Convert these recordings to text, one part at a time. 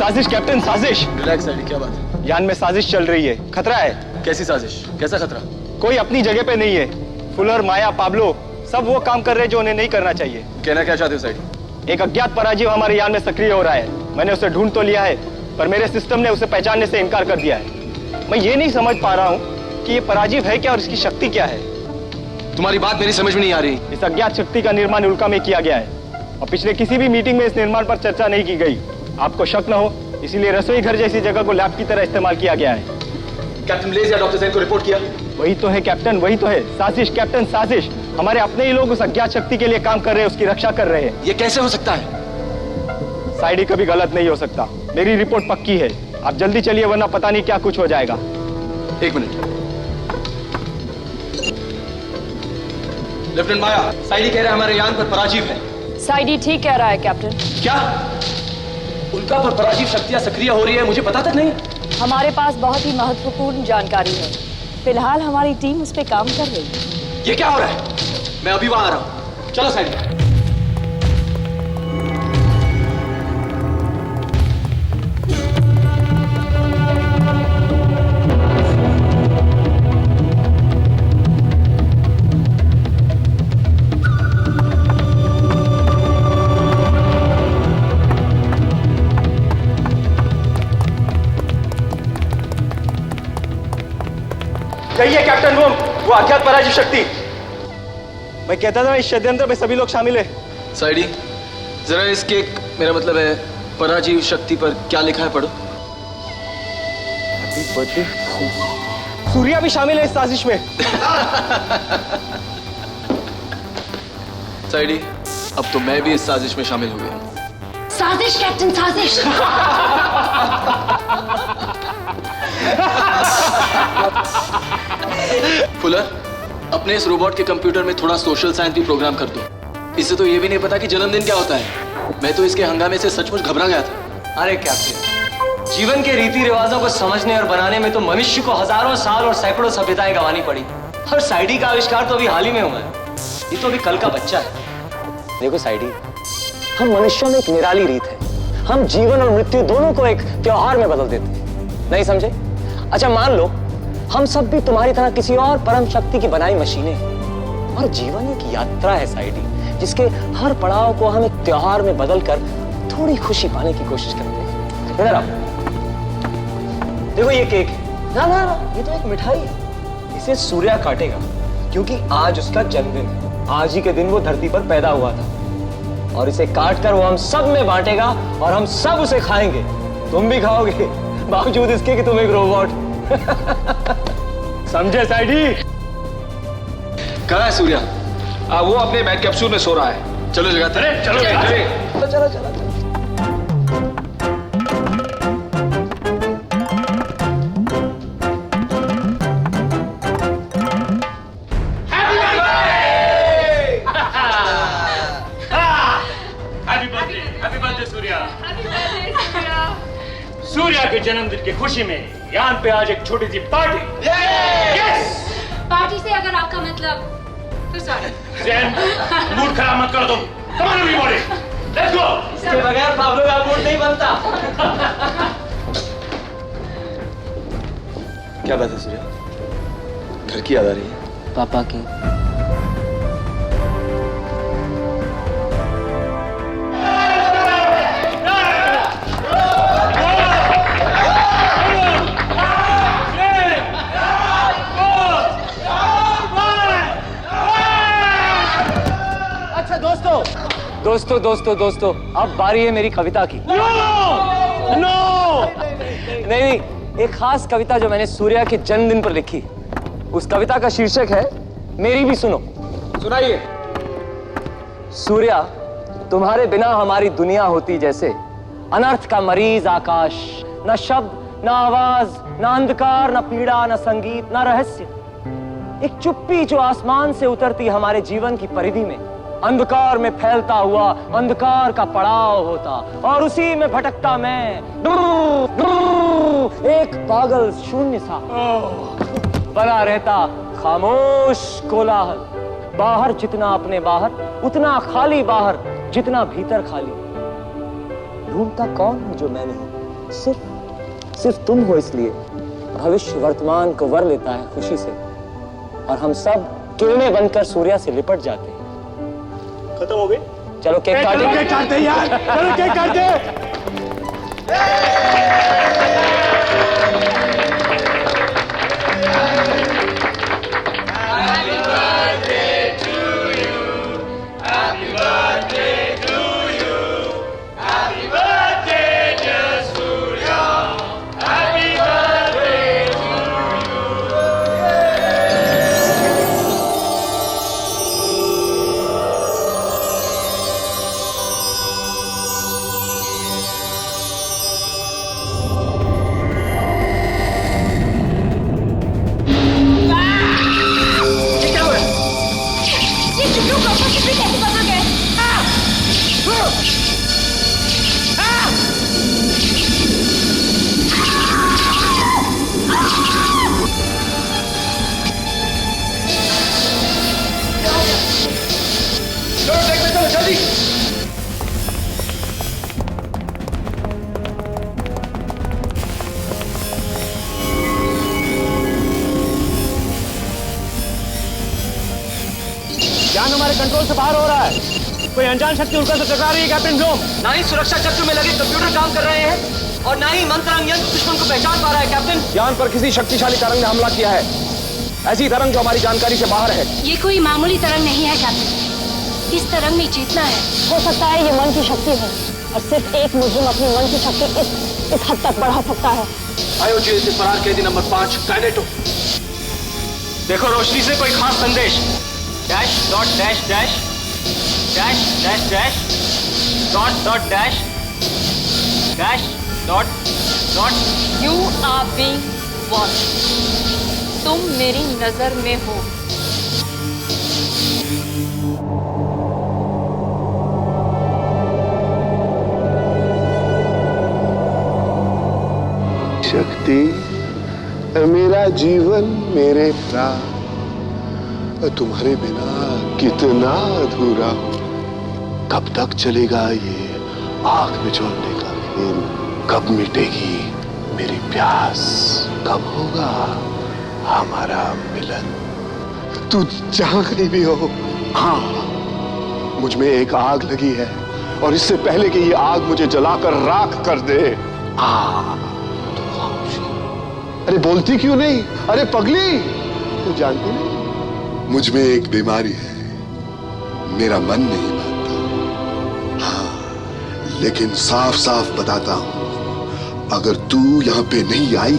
साजिश कैप्टन, साजिश। Relax ID, क्या बात है? यान में साजिश चल रही है, खतरा है। कैसी साजिश? कैसा खतरा? कोई अपनी जगह पे नहीं है। फुलर, माया, पाब्लो सब वो काम कर रहे हैं जो उन्हें नहीं करना चाहिए। कहना क्या चाहते हो साइडी? एक अज्ञात पराजीव हमारे यान में सक्रिय हो रहा है। मैंने उसे ढूंढ तो लिया है, पर मेरे सिस्टम ने उसे पहचानने से इनकार कर दिया है। मैं ये नहीं समझ पा रहा हूँ कि ये पराजीव है क्या और इसकी शक्ति क्या है। तुम्हारी बात मेरी समझ में नहीं आ रही। इस अज्ञात शक्ति का निर्माण उल्का में किया गया है और पिछले किसी भी मीटिंग में इस निर्माण पर चर्चा नहीं की गई। आपको शक न हो, इसीलिए रसोई घर जैसी जगह को लैब की तरह इस्तेमाल किया गया है। कैप्टन ब्लेज या डॉक्टर जैन को रिपोर्ट किया? वही तो है कैप्टन, वही तो है। साजिश कैप्टन, साजिश। हमारे अपने ही लोग उस अज्ञात शक्ति के लिए काम कर रहे हैं, उसकी रक्षा कर रहे हैं। ये कैसे हो सकता है? साइडी कभी गलत नहीं हो सकता। मेरी रिपोर्ट पक्की है। आप जल्दी चलिए वरना पता नहीं क्या कुछ हो जाएगा। एक मिनट। लेफ्टिनेंट माया, साइडी कह रहा है हमारे यान पर पराजीव है। साइडी ठीक कह रहा है कैप्टन। क्या? उल्का पर पराजीव शक्तियां सक्रिय हो रही है, मुझे पता तक नहीं। हमारे पास बहुत ही महत्वपूर्ण जानकारी है। फिलहाल हमारी टीम उस पर काम कर रही है। ये क्या हो रहा है? मैं अभी वहां आ रहा हूं। चलो साइडी। कहिए कैप्टन, वो अज्ञात पराजीव शक्ति। मैं कहता था इस षड्यंत्र में सभी लोग शामिल है। साइडी, जरा इसके, मेरा मतलब है पराजीव शक्ति पर क्या लिखा है पढ़ो। सूर्या भी शामिल है इस साजिश में। साइडी, अब तो मैं भी इस साजिश में शामिल हो गया। साजिश कैप्टन, साजिश। फुलर, अपने इस रोबोट के कंप्यूटर में थोड़ा सोशल साइंस भी प्रोग्राम कर दो। इससे तो ये भी नहीं पता कि जन्मदिन क्या होता है। मैं तो इसके हंगामे से सचमुच घबरा गया था। अरे कैप्टन, जीवन के रीति रिवाजों को समझने और बनाने में तो मनुष्य को हजारों साल और सैकड़ों सभ्यताएं गंवानी पड़ी। और साइडी का आविष्कार तो अभी हाल ही में हुआ है। ये तो अभी कल का बच्चा है। देखो साइडी, हम मनुष्यों में एक निराली रीत है। हम जीवन और मृत्यु दोनों को एक त्योहार में बदल देते हैं, नहीं समझे? अच्छा मान लो हम सब भी तुम्हारी तरह किसी और परम शक्ति की बनाई मशीनें हैं। और जीवन एक यात्रा है साइडी, जिसके हर पड़ाव को हम एक त्योहार में बदलकर थोड़ी खुशी पाने की कोशिश करते हैं। इधर आओ, देखो ये केक है। ना ना ना, ये तो एक मिठाई है। इसे सूर्या काटेगा क्योंकि आज उसका जन्मदिन है। आज ही के दिन वो धरती पर पैदा हुआ था और इसे काटकर वो हम सब में बांटेगा और हम सब उसे खाएंगे। तुम भी खाओगे, बावजूद इसके कि तुम एक रोबोट। समझे साइडी? कहाँ है सूर्या? वो अपने बैट कैप्सूल में सो रहा है। चलो जगाते हैं। चलो चलो चलो। Happy birthday Surya. सूर्या के जन्मदिन की खुशी में यान पे आज एक छोटी सी पार्टी। यस! पार्टी से अगर आपका मतलब, तो सॉरी। जैन, मूड खराब मत करो तुम। Come on everybody, let's go. इसके बगैर पाब्लो का मूड नहीं बनता। क्या बात है सूर्या? घर की याद आ रही है? पापा की। दोस्तों, अब बारी है मेरी कविता की। नो! नहीं, एक खास कविता जो मैंने सूर्या के जन्मदिन पर लिखी। उस कविता का शीर्षक है मेरी भी सुनो। सुनाइए। सूर्या, तुम्हारे बिना हमारी दुनिया होती जैसे अनर्थ का मरीज आकाश। न शब्द, न आवाज, न अंधकार, न पीड़ा, न संगीत, न रहस्य। एक चुप्पी जो आसमान से उतरती हमारे जीवन की परिधि में, अंधकार में फैलता हुआ अंधकार का पड़ाव होता और उसी में भटकता मैं, एक पागल शून्य सा बना रहता, खामोश कोलाहल। बाहर जितना अपने बाहर, उतना खाली बाहर जितना भीतर खाली। ढूंढता कौन हूं जो मैं नहीं, सिर्फ तुम हो, इसलिए भविष्य वर्तमान को वर लेता है खुशी से, और हम सब किरणें बनकर सूर्या से लिपट जाते हैं। खत्म हो गई? चलो केक काटो। केक काटते यार, चलो केक काटते। ज्ञान हमारे कंट्रोल से बाहर हो रहा है। कोई अनजान शक्ति उनका से टकरा रही है कैप्टन ब्लूम। ना ही सुरक्षा चक्र में लगे कंप्यूटर काम कर रहे हैं और ना ही मंत्रंग यंत्र दुश्मन को पहचान पा रहा है। कैप्टन, ज्ञान पर किसी शक्तिशाली तरंग ने हमला किया है, ऐसी तरंग जो हमारी जानकारी से बाहर है। ये कोई मामूली तरंग नहीं है कैप्टन, इस तरंग में चेतना है। हो सकता है ये मन की शक्ति है, और सिर्फ एक मुजरिम अपनी मन की शक्ति इस हद तक बढ़ा सकता है। आयोजेल से फरार कैदी नंबर 5 काइनेटो। देखो रोशनी से कोई खास संदेश। Dash dot dash dash dash dash dash dot dot dash dash dot dot. You are being watched. तुम मेरी नजर में हो। शक्ति, मेरा जीवन मेरे प्राण, तुम्हारे बिना कितना अधूरा हूं। कब तक चलेगा ये आग मिचोड़ने का खेल? कब मिटेगी मेरी प्यास? कब होगा हमारा मिलन? तू जहां कहीं भी हो, हाँ, मुझ में एक आग लगी है, और इससे पहले कि ये आग मुझे जलाकर राख कर दे, अरे बोलती क्यों नहीं? अरे पगली, तू जानती नहीं मुझ में एक बीमारी है, मेरा मन नहीं मानता। हाँ, लेकिन साफ साफ बताता हूं, अगर तू यहां पे नहीं आई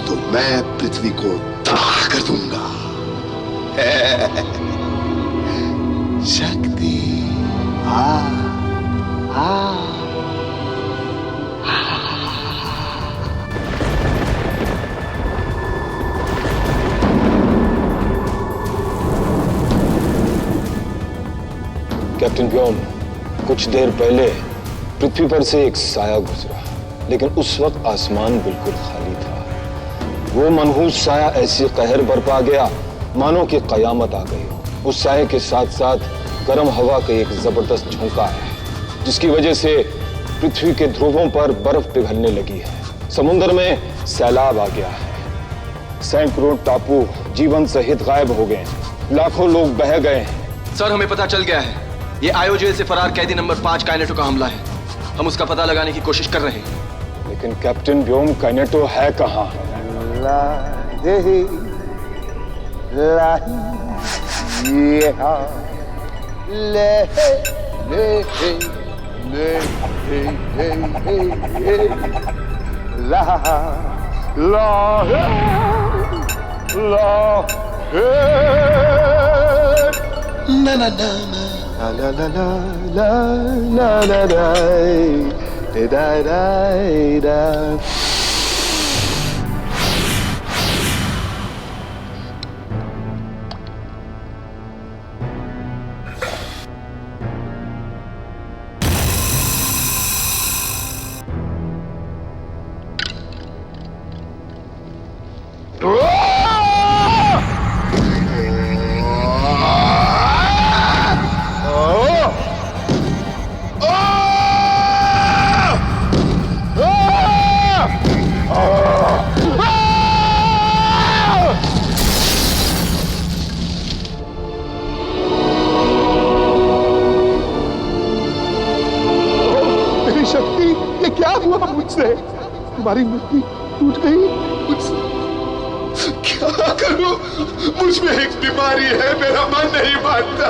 तो मैं पृथ्वी को तबाह कर दूंगा। शक्ति, कैप्टन ब्योम, कुछ देर पहले पृथ्वी पर से एक साया गुजरा, लेकिन उस वक्त आसमान बिल्कुल खाली था। वो मनहूस साया ऐसी कहर बरपा गया मानो कि कयामत आ गई। उस साये के साथ साथ गर्म हवा का एक जबरदस्त झोंका है, जिसकी वजह से पृथ्वी के ध्रुवों पर बर्फ पिघलने लगी है। समुद्र में सैलाब आ गया है। सैकड़ों टापू जीवन सहित गायब हो गए, लाखों लोग बह गए हैं। सर, हमें पता चल गया है, ये आयोजेल से फरार कैदी नंबर 5 काइनेटो का हमला है। हम उसका पता लगाने की कोशिश कर रहे हैं। लेकिन कैप्टन ब्योम, काइनेटो है कहाँ? na na na na la la la la la la la da da da. शक्ति, ये क्या हुआ मुझसे? तुम्हारी मुट्ठी टूट गई मुझसे। क्या करूं? मुझ में एक बीमारी है, मेरा मन नहीं मानता।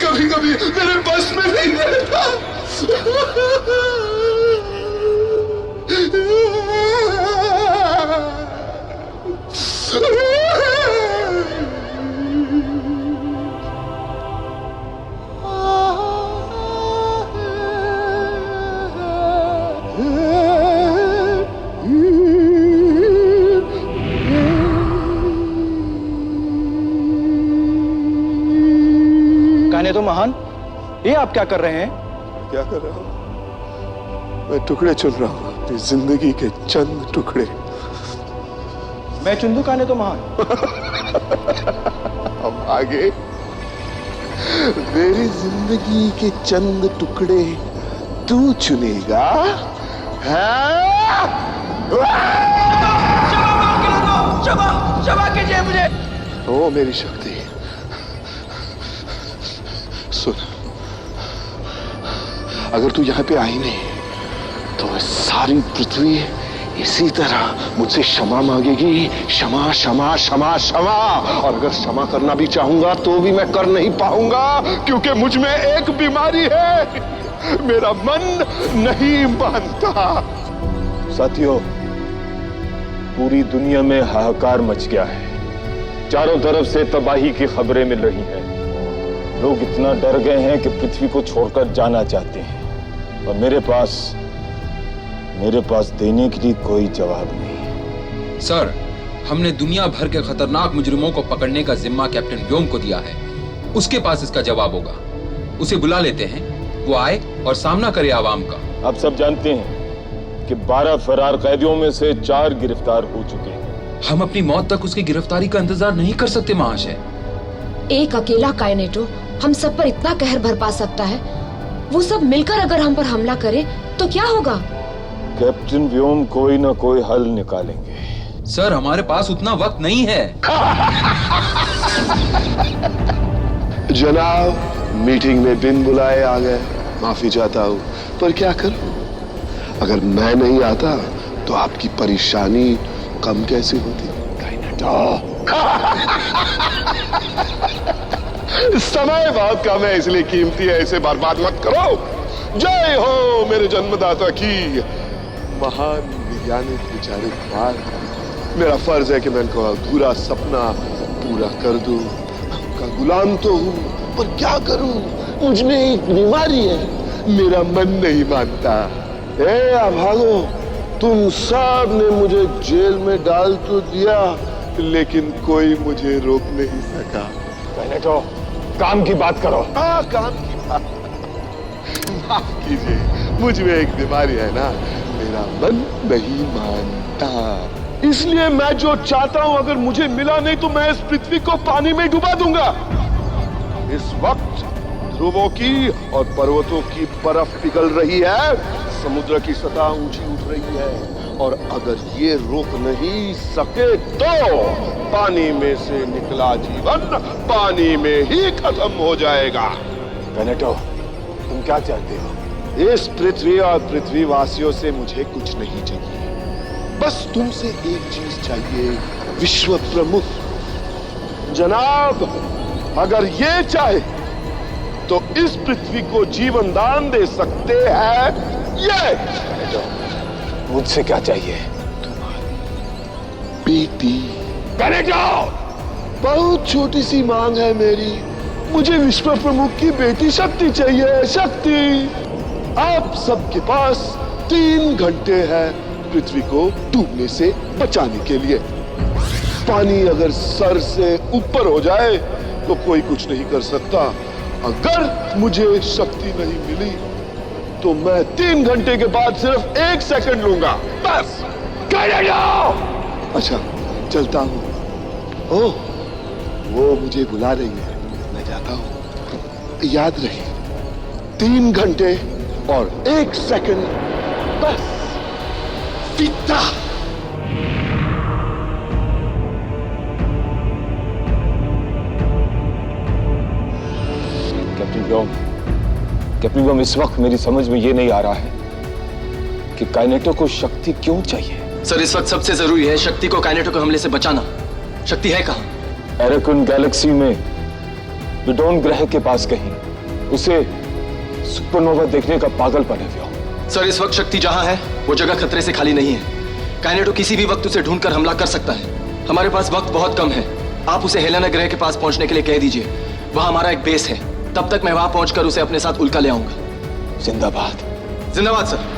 कभी कभी मेरे बस में नहीं रहता। गाने तो महान, ये आप क्या कर रहे हैं? क्या कर रहा हूं? मैं टुकड़े चुन रहा हूं, अपनी जिंदगी के चंद टुकड़े। मैं चुन दूं गाने तो महान? अब आगे मेरी जिंदगी के चंद टुकड़े तू चुनेगा? क्षमा कीजिए मुझे। ओ मेरी शक्ति, सुन, अगर तू यहां पे आई नहीं तो सारी पृथ्वी इसी तरह मुझसे क्षमा मांगेगी। क्षमा क्षमा क्षमा क्षमा। और अगर क्षमा करना भी चाहूंगा तो भी मैं कर नहीं पाऊंगा, क्योंकि मुझ में एक बीमारी है, मेरा मन नहीं मानता। साथियों, पूरी दुनिया में हाहाकार मच गया है। चारों तरफ से तबाही की खबरें मिल रही हैं। लोग इतना डर गए हैं कि पृथ्वी को छोड़कर जाना चाहते हैं, और मेरे पास देने के लिए कोई जवाब नहीं। सर, हमने दुनिया भर के खतरनाक मुजरिमों को पकड़ने का जिम्मा कैप्टन व्योम को दिया है। उसके पास इसका जवाब होगा। उसे बुला लेते हैं, वो आए और सामना करे आवाम का। आप सब जानते हैं कि 12 फरार कैदियों में से 4 गिरफ्तार हो चुके हैं। हम अपनी मौत तक उसकी गिरफ्तारी का इंतजार नहीं कर सकते महाशय। एक अकेला कायनेटो हम सब पर इतना कहर बरपा सकता है। वो सब मिलकर अगर हम पर हमला करे तो क्या होगा? कैप्टन व्योम कोई ना कोई हल निकालेंगे। सर, हमारे पास उतना वक्त नहीं है। जनाब, मीटिंग में बिन बुलाए आ गए, माफी चाहता हूं, पर क्या करूं? अगर मैं नहीं आता तो आपकी परेशानी कम कैसे होती? समय बहुत कम है, इसलिए कीमती है, इसे बर्बाद मत करो। जय हो मेरे जन्मदाता की। महान वैज्ञानिक विचारिक बात, मेरा फर्ज है कि मैं इनका अधूरा सपना पूरा कर दूं। उनका गुलाम तो हूं, पर क्या करूं? मुझ में एक बीमारी है, मेरा मन नहीं मानता। ए अभागो, तुम सब ने मुझे जेल में डाल तो दिया, लेकिन कोई मुझे रोक नहीं सका। कहने तो काम की बात करो। हाँ, काम की बात। माफ कीजिए, मुझ में एक बीमारी है ना, मेरा मन नहीं मानता। इसलिए मैं जो चाहता हूं अगर मुझे मिला नहीं तो मैं इस पृथ्वी को पानी में डुबा दूंगा। इस वक्त ध्रुवों की और पर्वतों की बर्फ पिघल रही है, समुद्र की सतह ऊंची उठ रही है, और अगर ये रोक नहीं सके तो पानी में से निकला जीवन पानी में ही खत्म हो जाएगा। कनेटो, तुम क्या चाहते हो? इस पृथ्वी और पृथ्वीवासियों से मुझे कुछ नहीं चाहिए, बस तुमसे एक चीज चाहिए, विश्व प्रमुख। जनाब, अगर ये चाहे तो इस पृथ्वी को जीवन दान दे सकते हैं। ये मुझसे क्या चाहिए? तुम्हारी बेटी। कहने जाओ, बहुत छोटी सी मांग है मेरी, मुझे विश्व प्रमुख की बेटी शक्ति चाहिए। शक्ति। आप सबके पास 3 घंटे है पृथ्वी को डूबने से बचाने के लिए। पानी अगर सर से ऊपर हो जाए तो कोई कुछ नहीं कर सकता। अगर मुझे शक्ति नहीं मिली तो मैं 3 घंटे के बाद सिर्फ 1 सेकंड लूंगा, बस। कहने जाओ। अच्छा, चलता हूं। ओह, वो मुझे बुला रही है, मैं जाता हूं। याद रहे, 3 घंटे और 1 सेकंड, बस। पिता। कैप्टन व्योम, कैप्टन व्योम, इस वक्त मेरी समझ में ये नहीं आ रहा है कि काइनेटो को शक्ति क्यों चाहिए। सर, इस वक्त सबसे जरूरी है शक्ति को काइनेटो के हमले से बचाना। शक्ति है कहाँ? एरेकुन गैलेक्सी में विडोन ग्रह के पास कहीं। उसे सुपरनोवा देखने का पागलपन है व्योम। सर, इस वक्त शक्ति जहां है वो जगह खतरे से खाली नहीं है। काइनेटो किसी भी वक्त उसे ढूंढकर हमला कर सकता है। हमारे पास वक्त बहुत कम है। आप उसे हेलेना ग्रह के पास पहुंचने के लिए कह दीजिए। वहां हमारा एक बेस है। तब तक मैं वहां पहुंचकर उसे अपने साथ उल्का ले आऊंगा। जिंदाबाद। जिंदाबाद सर।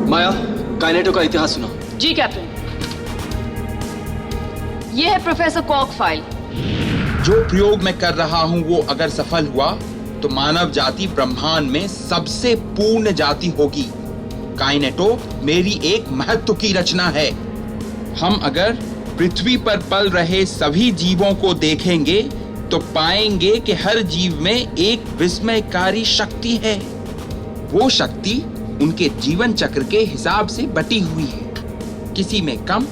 माया, काइनेटो का इतिहास सुना। जी कैप्टन। ये है प्रोफेसर कॉक फाइल। जो प्रयोग मैं कर रहा हूं वो अगर सफल हुआ तो मानव जाति ब्रह्मांड में सबसे पूर्ण जाति होगी। काइनेटो मेरी एक महत्व की रचना है। हम अगर पृथ्वी पर पल रहे सभी जीवों को देखेंगे तो पाएंगे कि हर जीव में एक विस्मयकारी शक्ति है। वो शक्ति उनके जीवन चक्र के हिसाब से बटी हुई है, किसी में कम,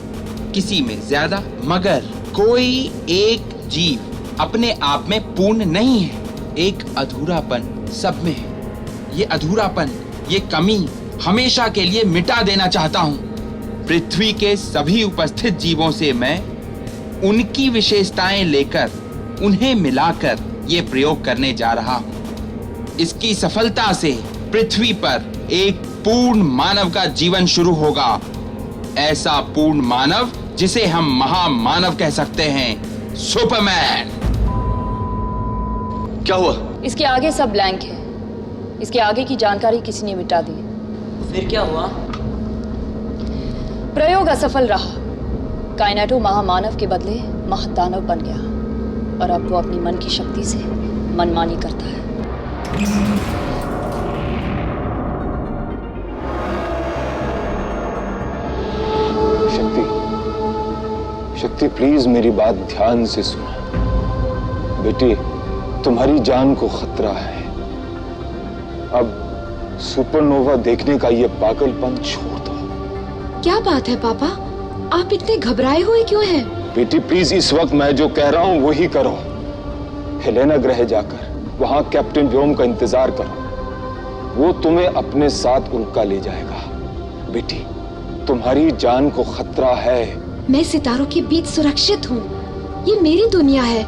किसी में ज्यादा, मगर कोई एक जीव अपने आप में पूर्ण नहीं है। एक अधूरापन सब में है। ये अधूरापन, ये कमी हमेशा के लिए मिटा देना चाहता हूं। पृथ्वी के सभी उपस्थित जीवों से मैं उनकी विशेषताएं लेकर उन्हें मिलाकर ये प्रयोग करने जा रहा हूं। इसकी सफलता से पृथ्वी पर एक पूर्ण मानव का जीवन शुरू होगा। ऐसा पूर्ण मानव जिसे हम महामानव कह सकते हैं, सुपरमैन। क्या हुआ? इसके आगे सब ब्लैंक है। इसके आगे की जानकारी किसी ने मिटा दी। फिर क्या हुआ? प्रयोग असफल रहा। काइनेटो महामानव के बदले महादानव बन गया और अब वो अपनी मन की शक्ति से मनमानी करता है। शक्ति, प्लीज मेरी बात ध्यान से सुनो। बेटी, तुम्हारी जान को खतरा है। अब सुपरनोवा देखने का ये पागलपन छोड़ दो। क्या बात है पापा, आप इतने घबराए हुए क्यों हैं? बेटी प्लीज, इस वक्त मैं जो कह रहा हूं वही करो। हेलेना ग्रह जाकर वहां कैप्टन व्योम का इंतजार करो। वो तुम्हें अपने साथ उल्का ले जाएगा। बेटी, तुम्हारी जान को खतरा है। मैं सितारों के बीच सुरक्षित हूँ। ये मेरी दुनिया है।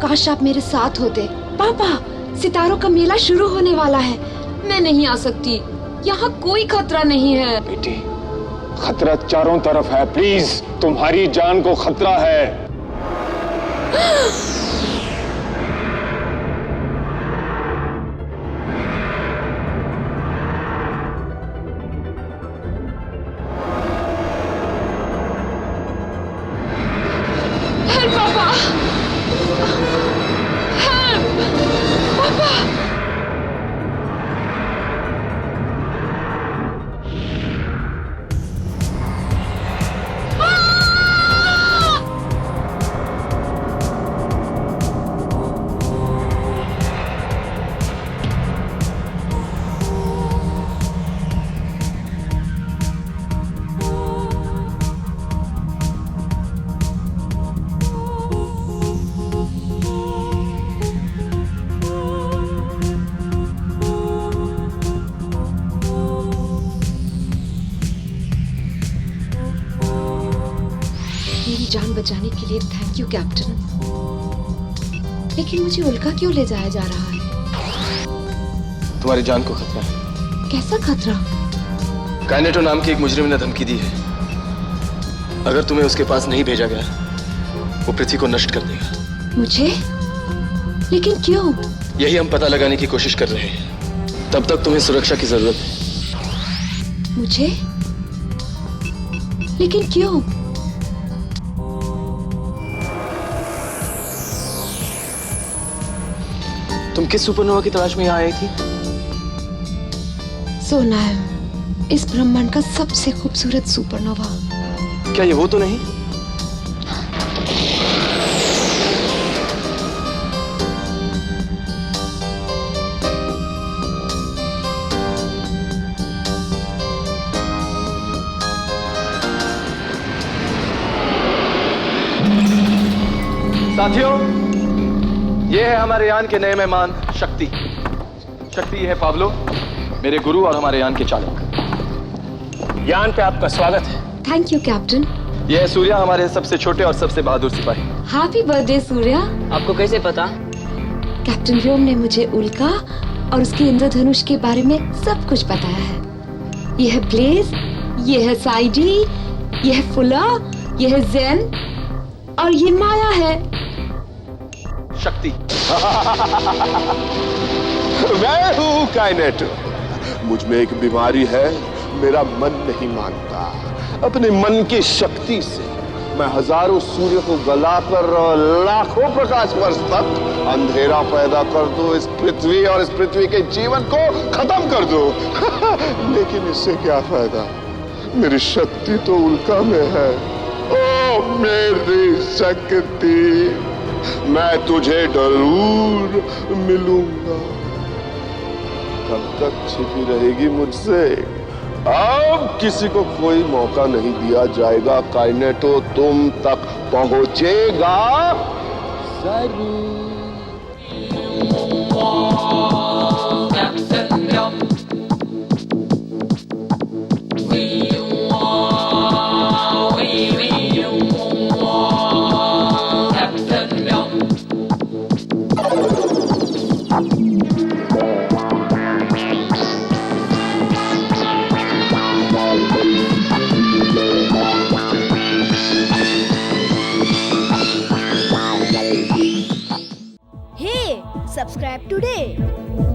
काश आप मेरे साथ होते। पापा, सितारों का मेला शुरू होने वाला है। मैं नहीं आ सकती। यहाँ कोई खतरा नहीं है। बेटी, खतरा चारों तरफ है। प्लीज, तुम्हारी जान को खतरा है। जान बचाने के लिए थैंक यू कैप्टन। लेकिन मुझे उल्का क्यों ले जाया जा रहा है? तुम्हारी जान को खतरा है। कैसा खतरा? काइनेटो नाम के एक मुजरिम ने धमकी दी है। अगर तुम्हें उसके पास नहीं भेजा गया वो पृथ्वी को नष्ट कर देगा। मुझे? लेकिन क्यों? यही हम पता लगाने की कोशिश कर रहे हैं। तब तक तुम्हें सुरक्षा की जरूरत है। मुझे? लेकिन क्यों? तुम किस सुपरनोवा की तलाश में यहाँ आई थी? सोनाम, इस ब्रह्मांड का सबसे खूबसूरत सुपरनोवा। क्या ये वो तो नहीं? साथियों, ये है हमारे यान के नए मेहमान शक्ति। शक्ति, ये है पाब्लो, मेरे गुरु और हमारे यान के चालक। यान पे आपका स्वागत है। Thank you captain. ये है सूर्या, हमारे सबसे छोटे और सबसे बहादुर सिपाही। Happy birthday Surya. आपको कैसे पता? कैप्टन व्योम ने मुझे उल्का और उसके इंद्रधनुष के बारे में सब कुछ बताया है। ये है ब्लेज, ये है साइडी, ये है फुला, ये है जेन और ये माया है। शक्ति। मैं हूं काइनेटो। मुझ में एक बीमारी है, मेरा मन नहीं मानता। अपने मन की शक्ति से मैं हजारों सूर्य को गलाकर लाखों प्रकाश वर्ष तक अंधेरा पैदा कर दूं, इस पृथ्वी और इस पृथ्वी के जीवन को खत्म कर दूं। लेकिन इससे क्या फायदा? मेरी शक्ति तो उल्का में है। ओ मेरी शक्ति, मैं तुझे जरूर मिलूंगा। कब तक छिपी रहेगी मुझसे? अब किसी को कोई मौका नहीं दिया जाएगा। काइनेटो तुम तक पहुंचेगा जरूर। Hey, subscribe today.